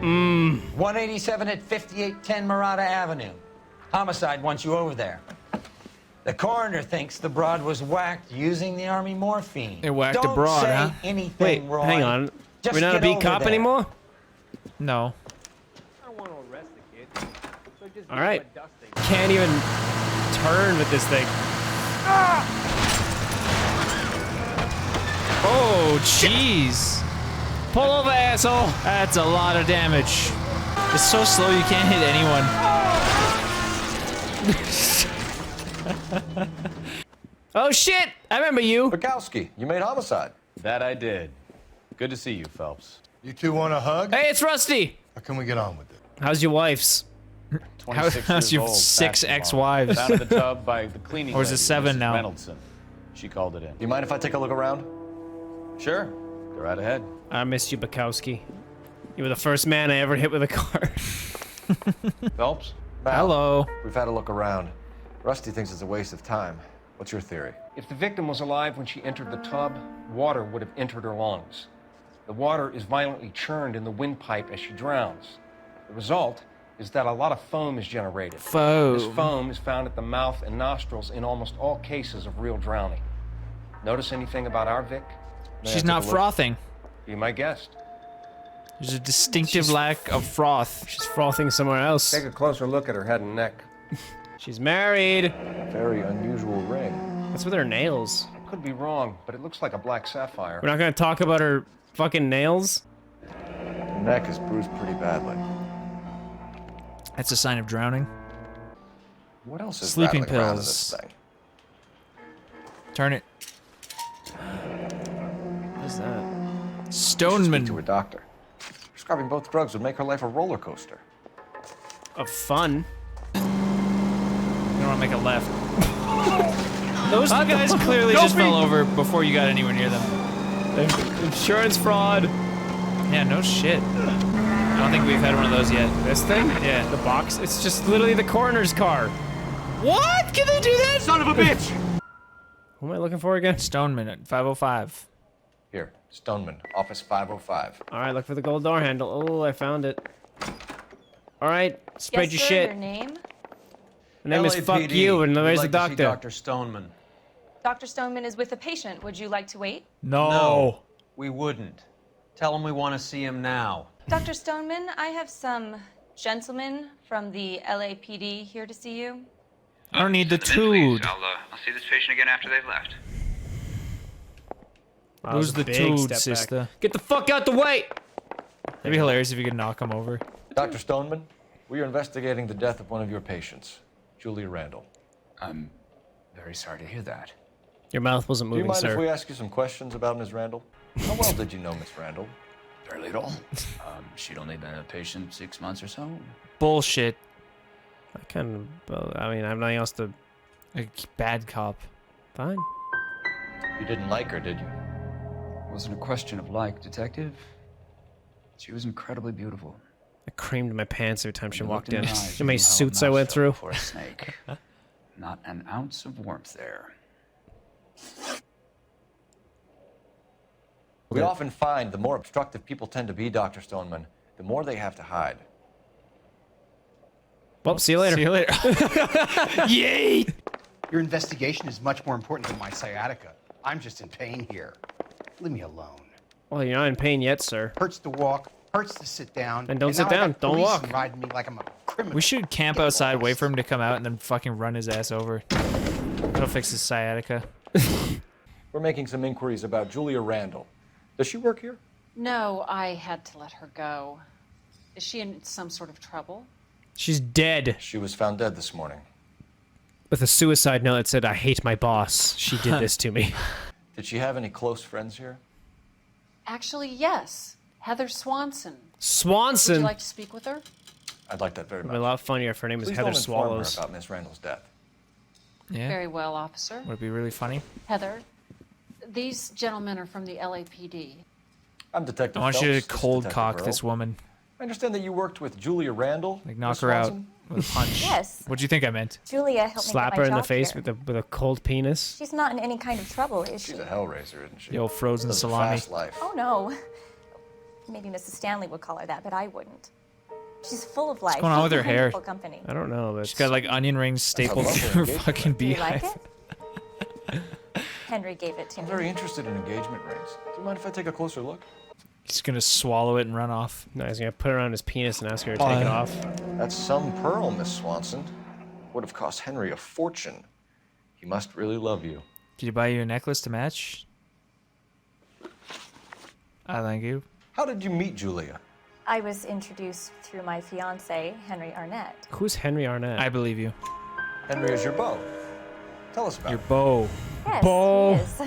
187 at 5810 Murata Avenue. Homicide wants you over there. The coroner thinks the broad was whacked using the army morphine. They whacked a Don't broad, say huh? anything, Wait, Roy. hang on. Just We're not a get beat over cop there. anymore? No. I don't want to arrest the kid. So just All right. give him a dusting. Can't even turn with this thing. Oh, jeez. Pull over, asshole. That's a lot of damage. It's so slow you can't hit anyone. Oh, shit. I remember you. Bukowski, you made homicide. That I did. Good to see you, Phelps. You two want a hug? Hey, it's Rusty. Or can we get on with it? How's your wife's? 26 how's years your old, 6 basketball. ex-wives? Found in the tub by the cleaning Or is it lady, 7 Mrs. now? Reynoldson. She called it in. You mind if I take a look around? Sure. Go right ahead. I missed you, Bukowski. You were the first man I ever hit with a car. Phelps? Mal, Hello. We've had a look around. Rusty thinks it's a waste of time. What's your theory? If the victim was alive when she entered the tub, water would have entered her lungs. The water is violently churned in the windpipe as she drowns. The result is that a lot of foam is generated. Foam. This foam is found at the mouth and nostrils in almost all cases of real drowning. Notice anything about our Vic? May I She's take not a look? frothing. Be my guest. There's a distinctive lack of froth. She's frothing somewhere else. Take a closer look at her head and neck. She's married. Very unusual ring. What's with her nails? I could be wrong, but it looks like a black sapphire. We're not gonna talk about her fucking nails? Her neck is bruised pretty badly. That's a sign of drowning. What else is Sleeping rattling around in pills. this thing? Turn it. What is that? Speak to Stoneman. a doctor. Prescribing both drugs would make her life a roller coaster. Of fun. You don't want to make a left. Those guys clearly Don't just be- fell over before you got anywhere near them. Insurance fraud. Yeah, no shit. I don't think we've had one of those yet. This thing? Yeah. The box? It's just literally the coroner's car. What? Can they do that? Son of a bitch! Who am I looking for again? Stoneman at 505. Here, Stoneman, office 505. All right, look for the gold door handle. Oh, I found it. All right, spread Yes, your sir, shit. Your name? My name is fuck LAPD. you, and where's the We'd like to see doctor? Dr. Stoneman. Dr. Stoneman is with a patient. Would you like to wait? No. We wouldn't. Tell him we want to see him now. Dr. Stoneman, I have some gentlemen from the LAPD here to see you. I don't need the Send them in, please. tood. I'll see this patient again after they've left. Wow, Who's that was a the big toad, step back. sister? Get the fuck out the way! It'd be hilarious if you could knock him over. Dr. Stoneman, we are investigating the death of one of your patients, Julia Randall. I'm very sorry to hear that. Your mouth wasn't Do you moving, mind if sir. we ask you some questions about Ms. Randall? How well did you know Miss Randall? Very little. She'd only been a patient 6 months or so. Bullshit. I kind of, I mean, I have nothing else to. A bad cop. Fine. You didn't like her, did you? It wasn't a question of like, detective. She was incredibly beautiful. I creamed my pants every time she You walked looked in. her eyes, How you many knew how a suits I mouse went felt through. For a snake. Not an ounce of warmth there. We often find the more obstructive people tend to be, Dr. Stoneman, the more they have to hide. Well, see you later. See you later. Yay! Your investigation is much more important than my sciatica. I'm just in pain here. Leave me alone. Well, you're not in pain yet, sir. Hurts to walk, hurts to sit down. Then don't and sit now I down, got don't policemen walk. riding me like I'm a criminal. We should camp Get outside, wait lost. for him to come out, and then fucking run his ass over. That'll fix his sciatica. We're making some inquiries about Julia Randall. Does she work here? No, I had to let her go. Is she in some sort of trouble? She's dead. She was found dead this morning. With a suicide note that said, I hate my boss. She did this to me. Did she have any close friends here? Actually, yes. Heather Swanson. Would Swanson? you like to speak with her? I'd like that very It'd be much. a lot funnier if her name was Please Heather don't inform her Swallows. about Miss Randall's death. Yeah. Very well, officer. Would it be really funny? Heather, these gentlemen are from the LAPD. I'm Detective I want you Phelps. to This is cold Detective cock Burrow. this woman. I understand that you worked with Julia Randall. Like knock Miss her out Swanson? with a punch. Yes. What'd you think I meant? Julia helped Slap me her get in my the job face here. with a cold penis. She's not in any kind of trouble, is she? She's a hellraiser, isn't she? The old frozen Lives a salami. fast life. Oh, no. Maybe Mrs. Stanley would call her that, but I wouldn't. She's full of life. going on with her hair? Wonderful company. I don't know. That's She's got like onion rings stapled lovely to her engagement fucking Do you like beehive. it? Henry gave it to I'm me. very interested in engagement rings. Do you mind if I take a closer look? He's gonna swallow it and run off. no, he's gonna put it around his penis and ask her to take it off. That's some pearl, Miss Swanson. Would have cost Henry a fortune. He must really love you. Did he buy you a necklace to match? I thank you. How did you meet Julia? I was introduced through my fiance, Henry Arnett. Who's Henry Arnett? I believe you. Henry is your beau. Tell us about Your it. beau. Yes, Beau. he is.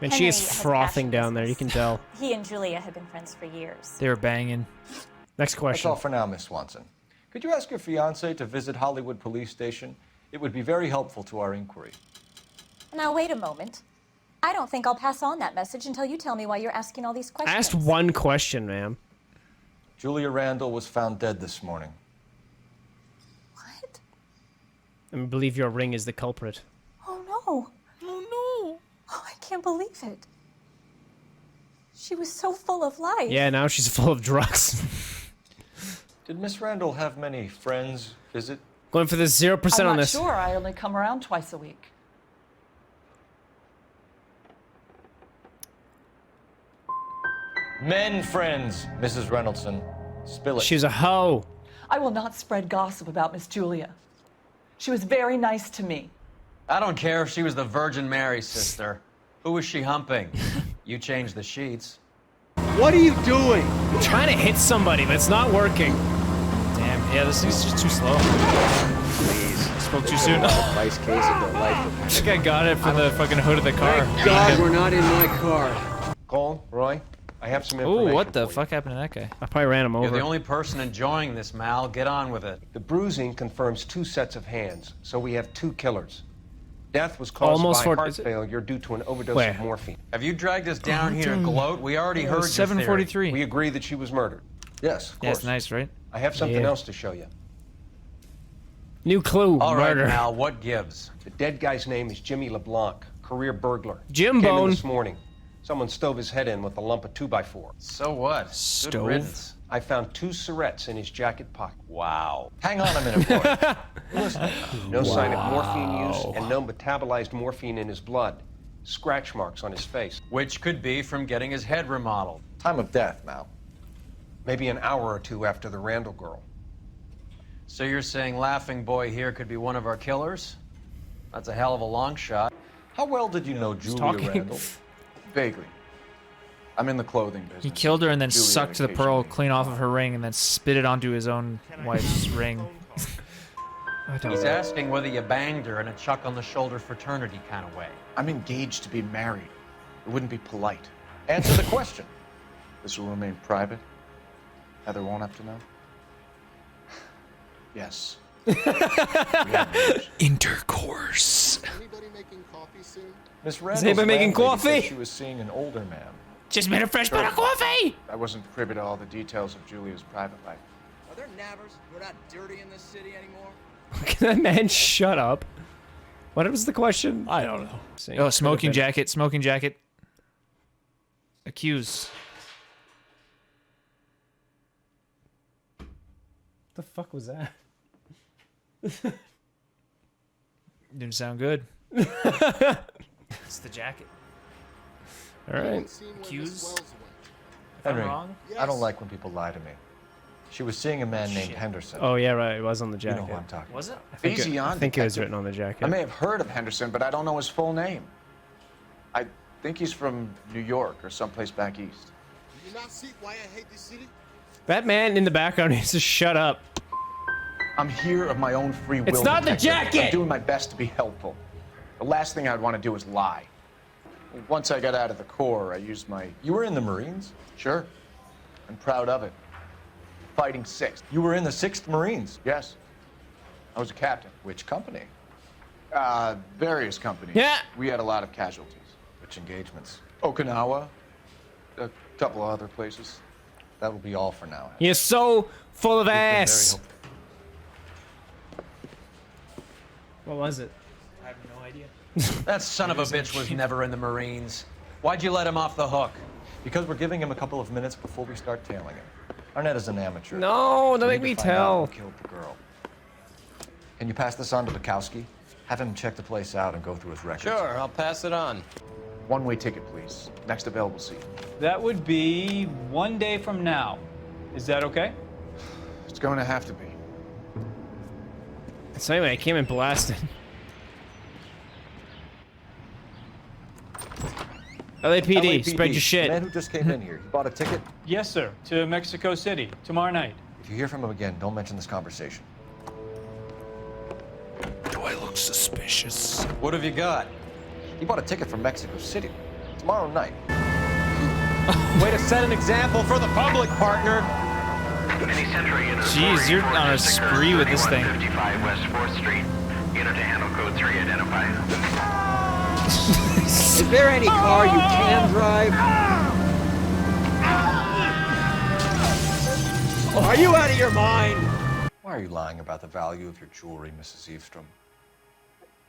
And she is Henry has a frothing fashion down there. You can business. tell. He and Julia have been friends for years. They were banging. Next That's question. all for now, Miss Swanson. Could you ask your fiancé to visit Hollywood Police Station? It would be very helpful to our inquiry. Now, wait a moment. I don't think I'll pass on that message until you tell me why you're asking all these I questions. asked one question, ma'am. Julia Randall was found dead this morning. What? I believe your ring is the culprit. Oh, no. Oh, no. Oh, I can't believe it. She was so full of life. Yeah, now she's full of drugs. Did Miss Randall have many friends visit? Going for the 0% I'm on not this. sure. I only come around twice a week. Men friends, Mrs. Reynoldson. Spill it. She's a hoe. I will not spread gossip about Miss Julia. She was very nice to me. I don't care if she was the Virgin Mary sister. Who was she humping? You changed the sheets. What are you doing? I'm trying to hit somebody, but it's not working. Damn. Yeah, this thing's just too slow. Spoke too soon. Vice case of the life of This guy got it from the fucking hood of the car. God, we're not in my car. Cole, Roy, I have some Ooh, information. what the for you. fuck happened to that guy? I probably ran him You're over. the only person enjoying this, Mal. Get on with it. The bruising confirms 2 sets of hands, so we have 2 killers. Death was caused Almost by for- heart is it- failure due to an overdose Where? of morphine. Have you dragged us down here to gloat? We already heard your theory. 7:43. We agree that she was murdered. Yes, of Yeah, course. it's nice, right? I have something Yeah. else to show you. New clue. All right, murder. Mal, what gives? The dead guy's name is Jimmy LeBlanc, career burglar. Jim Came in Bone. this morning. Someone stove his head in with a lump of 2x4. So what? Good Stove? riddance. I found 2 syrettes in his jacket pocket. Wow. Hang on a minute, boy. Listen. No sign of morphine use and no metabolized morphine in his blood. Scratch marks on his face. Which could be from getting his head remodeled. Time of death, Mal. Maybe an hour or 2 after the Randall girl. So you're saying Laughing Boy here could be one of our killers? That's a hell of a long shot. How well did you know Julia talking. Randall? Vaguely. I'm in the clothing business. He killed her and then Julia sucked the pearl occasionally. clean off of her ring and then spit it onto his own wife's ring. I don't He's know. asking whether you banged her in a chuck on the shoulder fraternity kind of way. I'm engaged to be married. It wouldn't be polite. Answer the question. This will remain private. Heather won't have to know. Yes. Intercourse. Anybody making coffee soon? Miss Randall's anybody making landlady said coffee? She was seeing an older man. Just made a fresh pot of coffee! I wasn't privy to all the details of Julia's private life. Are there nabbers who are not dirty in this city anymore? Can that man shut up? What was the question? I don't know. See, Oh, smoking could've been- jacket, smoking jacket. Accused. What the fuck was that? Didn't sound good. It's the jacket. All right. Seen where Miss Accused? Wells went. If I'm Henry, wrong? I don't like when people lie to me. She was seeing a man named Shit. Henderson. Oh yeah, right. It was on the you jacket. know who I'm talking Was it? I think Easy on, I think it was detective. written on the jacket. I may have heard of Henderson, but I don't know his full name. I think he's from New York or someplace back east. Do you not see why I hate this city? That man in the background needs to shut up. I'm here of my own free will. It's not the detective. jacket! I'm doing my best to be helpful. The last thing I'd want to do is lie. Once I got out of the Corps, I used my... You were in the Marines? Sure. I'm proud of it. Fighting 6th. You were in the 6th Marines. Yes. I was a captain. Which company? Various companies. Yeah. We had a lot of casualties. Which engagements? Okinawa. A couple of other places. That will be all for now. You're so full of You've been very ass. helpful. What was it? I have no idea. That son of a bitch was never in the Marines. Why'd you let him off the hook? Because we're giving him a couple of minutes before we start tailing him. Arnett is an amateur. No, don't We make need me to find out tell. who killed the girl. Can you pass this on to Bukowski? Have him check the place out and go through his records. Sure, I'll pass it on. One-way ticket, please. Next available seat. That would be 1 day from now. Is that okay? It's going to have to be. So anyway, I came in blasted. LAPD, spread your shit. The man who just came in here, he bought a ticket? Yes, sir. To Mexico City tomorrow night. If you hear from him again, don't mention this conversation. Do I look suspicious? What have you got? He bought a ticket from Mexico City tomorrow night. Way to set an example for the public, partner. Jeez, you're on a spree with this thing. 55 West 4th Street. Unit to handle code 3 identified. Is there any car you can drive? Are you out of your mind? Why are you lying about the value of your jewelry, Mrs. Eavestrom?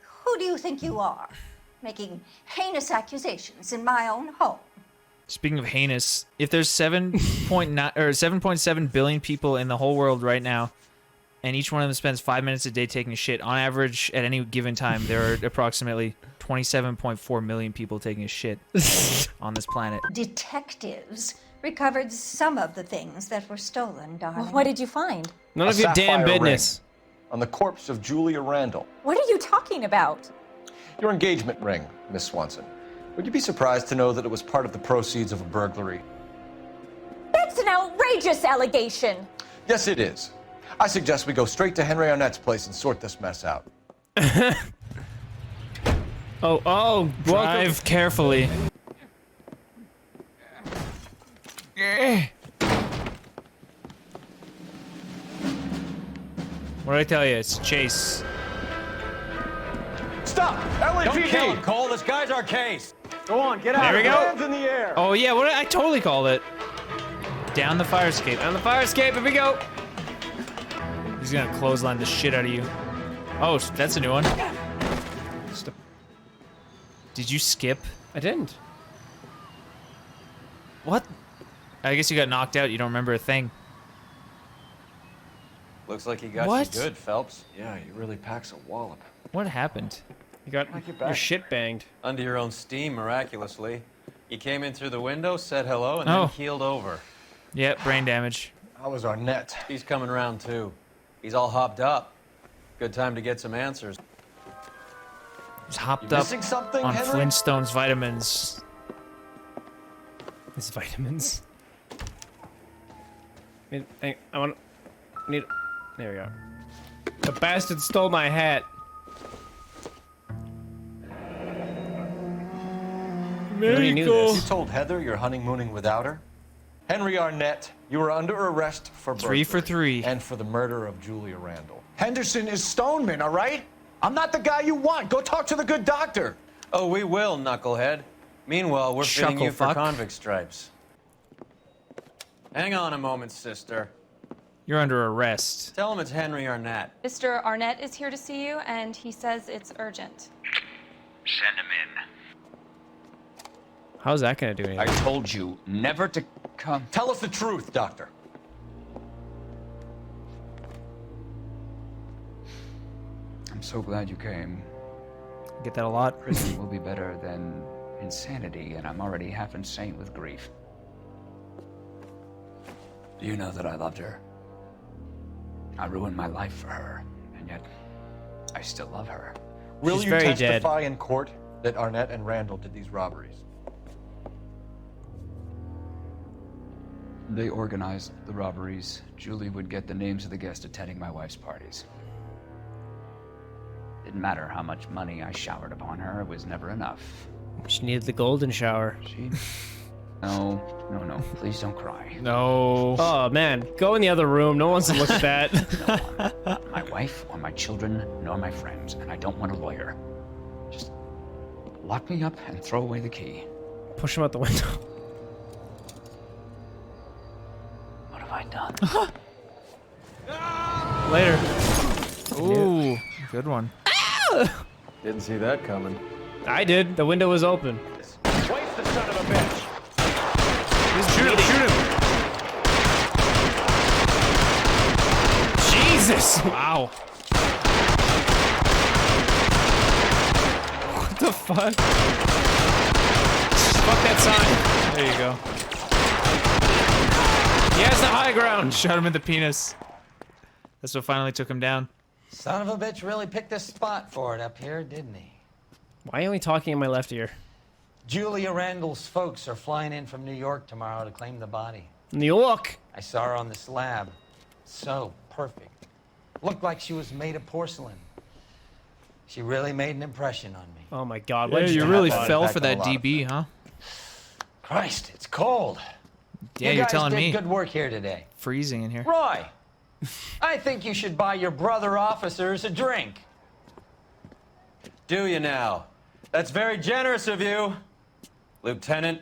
Who do you think you are? Making heinous accusations in my own home. Speaking of heinous, if there's 7.9 or 7.7 billion people in the whole world right now, and each one of them spends 5 minutes a day taking a shit, on average, at any given time, there are approximately 27.4 million people taking a shit on this planet. Detectives recovered some of the things that were stolen, darling. Well, what did you find? None of your damn business. On the corpse of Julia Randall. What are you talking about? Your engagement ring, Miss Swanson. Would you be surprised to know that it was part of the proceeds of a burglary? That's an outrageous allegation. Yes, it is. I suggest we go straight to Henry Arnett's place and sort this mess out. Drive carefully. What did I tell you? It's Chase. Stop! LAPD! Don't kill him, Cole. This guy's our case. Go on, get out. There we go. Hands in the air. Oh yeah, what I totally called it. Down the fire escape. Down the fire escape, here we go. He's gonna clothesline the shit out of you. Oh, that's a new one. Did you skip? I didn't. What? I guess you got knocked out. You don't remember a thing. Looks like he got What? you good, Phelps. Yeah, he really packs a wallop. What happened? You got your shit banged. Under your own steam, miraculously. You came in through the window, said hello, and Oh. then keeled over. Yep, brain damage. How was Arnett? He's coming around, too. He's all hopped up. Good time to get some answers. He's hopped You up missing something, on Henry? Flintstone's vitamins. His vitamins. I want. Need. There we go. The bastard stole my hat. Nobody knew this. You told Heather you're honeymooning without her? Henry Arnett, you are under arrest for burglary. 3 for 3. And for the murder of Julia Randall. Henderson is Stoneman, all right? I'm not the guy you want. Go talk to the good doctor. Oh, we will, knucklehead. Meanwhile, we're fitting you for Shucklefuck. convict stripes. Hang on a moment, sister. You're under arrest. Tell him it's Henry Arnett. Mr. Arnett is here to see you, and he says it's urgent. Send him in. How's that gonna do anything? I told you never to come. Tell us the truth, doctor. I'm so glad you came. Get that a lot. Prison will be better than insanity, and I'm already half insane with grief. Do you know that I loved her? I ruined my life for her, and yet I still love her. Will She's you very dead. testify in court that Arnett and Randall did these robberies? They organized the robberies. Julie would get the names of the guests attending my wife's parties. Didn't matter how much money I showered upon her, it was never enough. She needed the golden shower. She... No, please don't cry. No. Oh man, go in the other room. No one wants to look at that. No one. Not my wife or my children, nor my friends, and I don't want a lawyer. Just lock me up and throw away the key. Push him out the window. What have I done? Later. Ooh, good one. Didn't see that coming. I did. The window was open. Waste the son of a bitch. Shoot him! Jesus! Wow. What the fuck? Fuck that sign. There you go. He has the high ground. Shot him in the penis. That's what finally took him down. Son of a bitch really picked a spot for it up here, didn't he? Why are we talking in my left ear? Julia Randall's folks are flying in from New York tomorrow to claim the body. New York? I saw her on the slab. So perfect. Looked like she was made of porcelain. She really made an impression on me. Oh my god, Yeah, you really fell for that DB, huh? Christ, it's cold. Yeah, you you're guys telling did me. Good work here today. Freezing in here. Roy, I think you should buy your brother officers a drink. Do you now? That's very generous of you, Lieutenant.